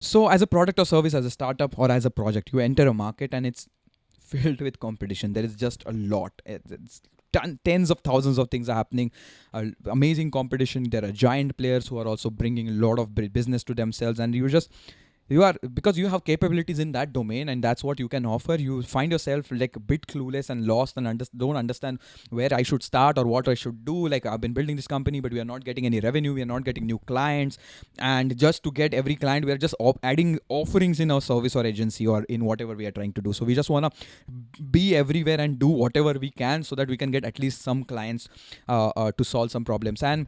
So, as a product or service, as a startup or as a project, you enter a market and it's filled with competition. There is just a lot. It's tens of thousands of things are happening. Amazing competition. There are giant players who are also bringing a lot of business to themselves, and you are, because you have capabilities in that domain and that's what you can offer, you find yourself like a bit clueless and lost and don't understand where I should start or what I should do. Like, I've been building this company but we are not getting any revenue, we are not getting new clients, and just to get every client we are just adding offerings in our service or agency or in whatever we are trying to do. So we just want to be everywhere and do whatever we can so that we can get at least some clients to solve some problems. And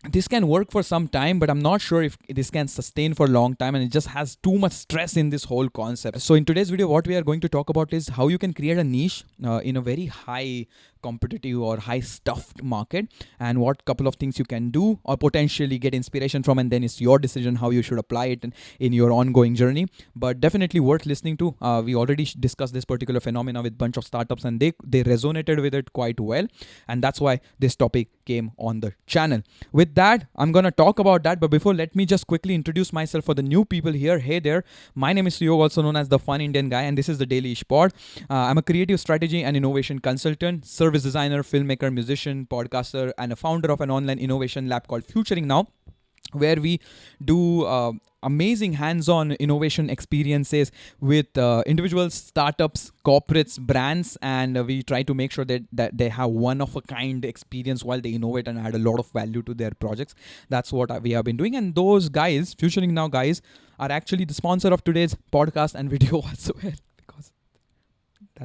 this can work for some time, but I'm not sure if this can sustain for a long time, and it just has too much stress in this whole concept. So in today's video, what we are going to talk about is how you can create a niche in a very high competitive or high stuffed market, and what couple of things you can do or potentially get inspiration from, and then it's your decision how you should apply it in your ongoing journey. But definitely worth listening to. We already discussed this particular phenomena with bunch of startups, and they resonated with it quite well, and that's why this topic came on the channel. With that, I'm gonna talk about that, but before, let me just quickly introduce myself for the new people here. Hey there, my name is Suyog, also known as the Fun Indian Guy, and this is the Daily Ish Pod. I'm a creative strategy and innovation consultant, service designer, filmmaker, musician, podcaster, and a founder of an online innovation lab called Futuring Now, where we do amazing hands-on innovation experiences with individuals, startups, corporates, brands, and we try to make sure that they have one-of-a-kind experience while they innovate and add a lot of value to their projects. That's what we have been doing, and those guys, Futuring Now guys, are actually the sponsor of today's podcast and video as well, because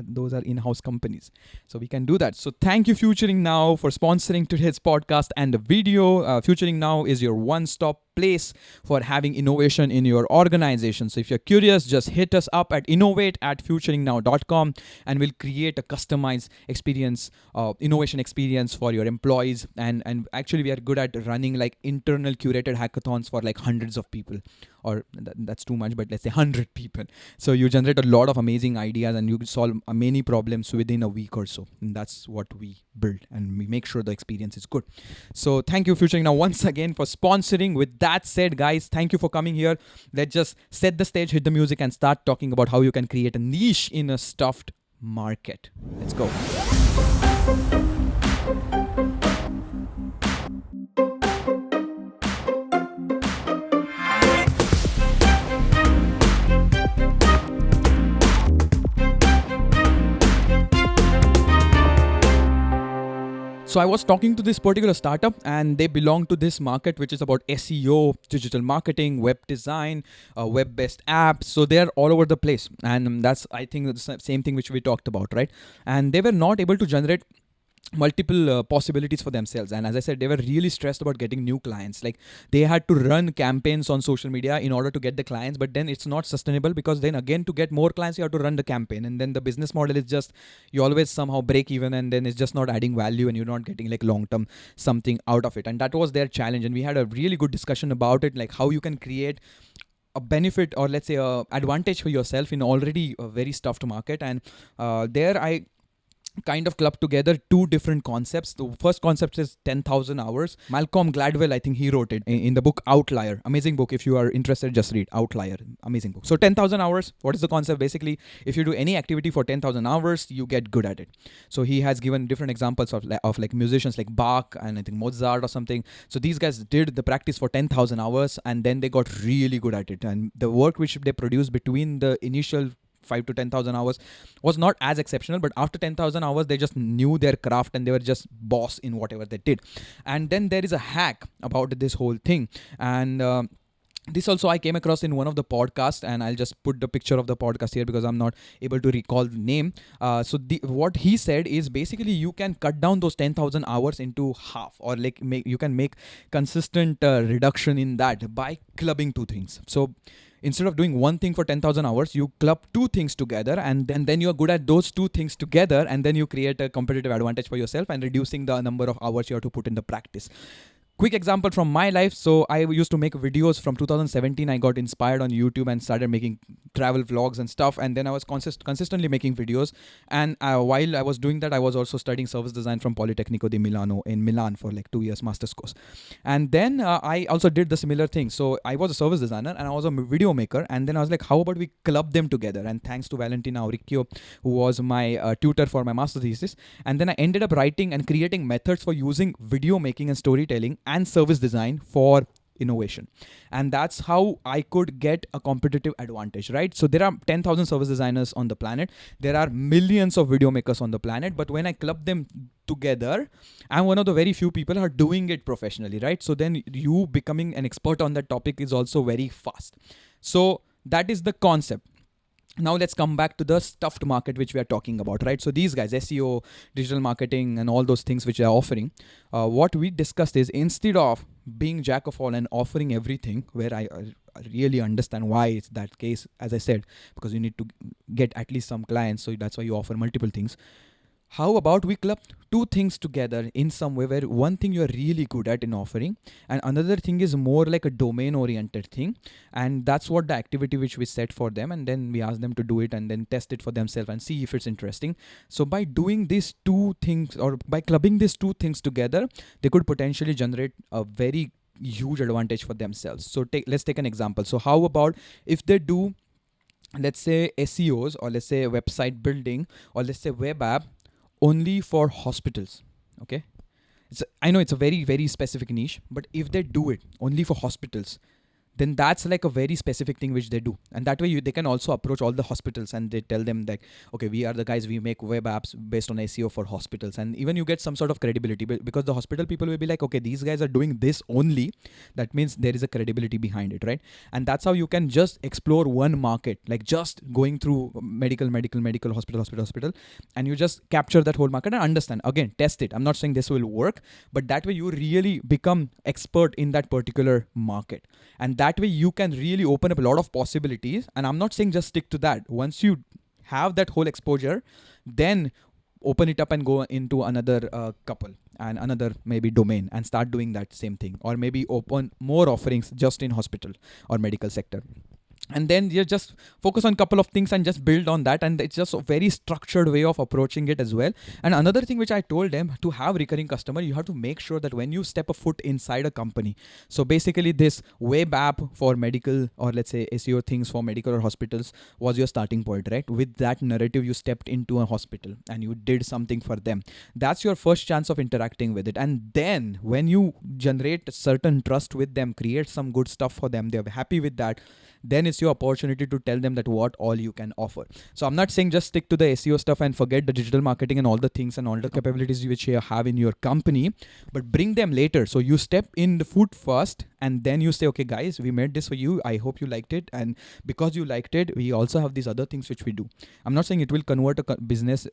those are in-house companies, so we can do that. So thank you, Futuring Now, for sponsoring today's podcast and the video. Futuring Now is your one-stop place for having innovation in your organization. So if you're curious, just hit us up at innovate@futuringnow.com, and we'll create a customized experience, innovation experience for your employees. And actually, we are good at running like internal curated hackathons for like hundreds of people, or that's too much, but let's say 100 people. So you generate a lot of amazing ideas and you solve many problems within a week or so. And that's what we build, and we make sure the experience is good. So thank you, Futuring Now, once again for sponsoring. With that said, guys, thank you for coming here. Let's just set the stage, hit the music, and start talking about how you can create a niche in a stuffed market. Let's go. So I was talking to this particular startup, and they belong to this market which is about SEO, digital marketing, web design, web-based apps. So they're all over the place, and that's, I think, the same thing which we talked about, right? And they were not able to generate multiple possibilities for themselves, and as I said, they were really stressed about getting new clients. Like, they had to run campaigns on social media in order to get the clients, but then it's not sustainable, because then again, to get more clients you have to run the campaign, and then the business model is just, you always somehow break even, and then it's just not adding value, and you're not getting like long term something out of it. And that was their challenge, and we had a really good discussion about it, like how you can create a benefit, or let's say a advantage for yourself in already a very stuffed market. And there I kind of clubbed together two different concepts. The first concept is 10,000 hours. Malcolm Gladwell, I think he wrote it in the book Outlier. Amazing book. If you are interested, just read Outlier. Amazing book. So 10,000 hours, what is the concept? Basically, if you do any activity for 10,000 hours, you get good at it. So he has given different examples of like musicians like Bach and I think Mozart or something. So these guys did the practice for 10,000 hours, and then they got really good at it. And the work which they produced between the initial 5 to 10,000 hours was not as exceptional, but after 10,000 hours they just knew their craft and they were just boss in whatever they did. And then there is a hack about this whole thing, and this also I came across in one of the podcasts, and I'll just put the picture of the podcast here because I'm not able to recall the name. What he said is basically you can cut down those 10,000 hours into half, or like you can make consistent reduction in that by clubbing two things. So instead of doing one thing for 10,000 hours, you club two things together, and then you're good at those two things together, and then you create a competitive advantage for yourself and reducing the number of hours you have to put in the practice. quick example from my life. So I used to make videos from 2017. I got inspired on YouTube and started making travel vlogs and stuff. And then I was consistently making videos. And while I was doing that, I was also studying service design from Politecnico di Milano in Milan for like 2 years master's course. And then I also did the similar thing. So I was a service designer and I was a video maker. And then I was like, how about we club them together? And thanks to Valentina Auricchio, who was my tutor for my master thesis. And then I ended up writing and creating methods for using video making and storytelling and service design for innovation. And that's how I could get a competitive advantage, right? So there are 10,000 service designers on the planet. There are millions of video makers on the planet. But when I club them together, I'm one of the very few people who are doing it professionally, right? So then you becoming an expert on that topic is also very fast. So that is the concept. Now let's come back to the stuffed market which we are talking about, right? So these guys, SEO, digital marketing, and all those things which they are offering, what we discussed is, instead of being jack of all and offering everything, where I really understand why it's that case, as I said, because you need to get at least some clients, so that's why you offer multiple things. How about we club two things together in some way, where one thing you're really good at in offering and another thing is more like a domain oriented thing. And that's what the activity which we set for them, and then we ask them to do it and then test it for themselves and see if it's interesting. So by doing these two things, or by clubbing these two things together, they could potentially generate a very huge advantage for themselves. So let's take an example. So how about if they do, let's say, SEOs, or let's say website building, or let's say web app only for hospitals. Okay, I know it's a very, very specific niche, but if they do it only for hospitals, then that's like a very specific thing which they do. And that way they can also approach all the hospitals and they tell them that, okay, we are the guys, we make web apps based on SEO for hospitals. And even you get some sort of credibility, because the hospital people will be like, okay, these guys are doing this only. That means there is a credibility behind it, right? And that's how you can just explore one market, like just going through medical, hospital. And you just capture that whole market and understand, again, test it. I'm not saying this will work, but that way you really become expert in that particular market. And that way you can really open up a lot of possibilities. And I'm not saying just stick to that. Once you have that whole exposure, then open it up and go into another couple and another maybe domain and start doing that same thing. Or maybe open more offerings just in hospital or medical sector. And then you just focus on a couple of things and just build on that. And it's just a very structured way of approaching it as well. And another thing which I told them, to have recurring customer, you have to make sure that when you step a foot inside a company, so basically this web app for medical, or let's say SEO things for medical or hospitals, was your starting point, right? With that narrative, you stepped into a hospital and you did something for them. That's your first chance of interacting with it. And then when you generate certain trust with them, create some good stuff for them, they're happy with that, then it's your opportunity to tell them that what all you can offer. So I'm not saying just stick to the SEO stuff and forget the digital marketing and all the things and all the capabilities which you have in your company, but bring them later. So you step in the foot first and then you say, okay guys, we made this for you. I hope you liked it. And because you liked it, we also have these other things which we do. I'm not saying it will convert a business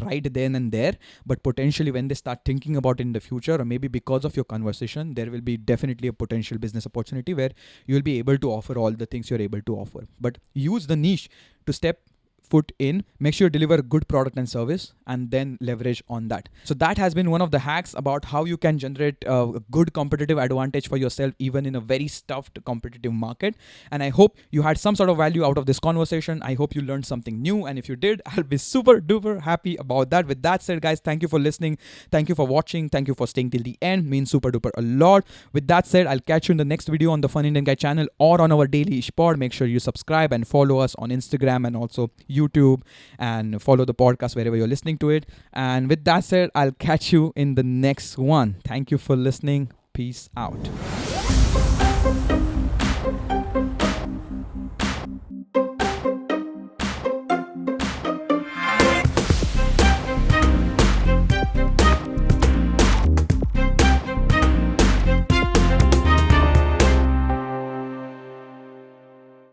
right then and there, but potentially when they start thinking about it in the future, or maybe because of your conversation, there will be definitely a potential business opportunity where you will be able to offer all the things you're able to offer. But use the niche to step foot in, make sure you deliver good product and service, and then leverage on that. So that has been one of the hacks about how you can generate a good competitive advantage for yourself, even in a very stuffed competitive market. And I hope you had some sort of value out of this conversation. I hope you learned something new. And if you did, I'll be super duper happy about that. With that said, guys, thank you for listening. Thank you for watching. Thank you for staying till the end. Means super duper a lot. With that said, I'll catch you in the next video on the Fun Indian Guy channel or on our Daily Ish Pod. Make sure you subscribe and follow us on Instagram and also YouTube, and follow the podcast wherever you're listening to it. And with that said, I'll catch you in the next one. Thank you for listening. Peace out.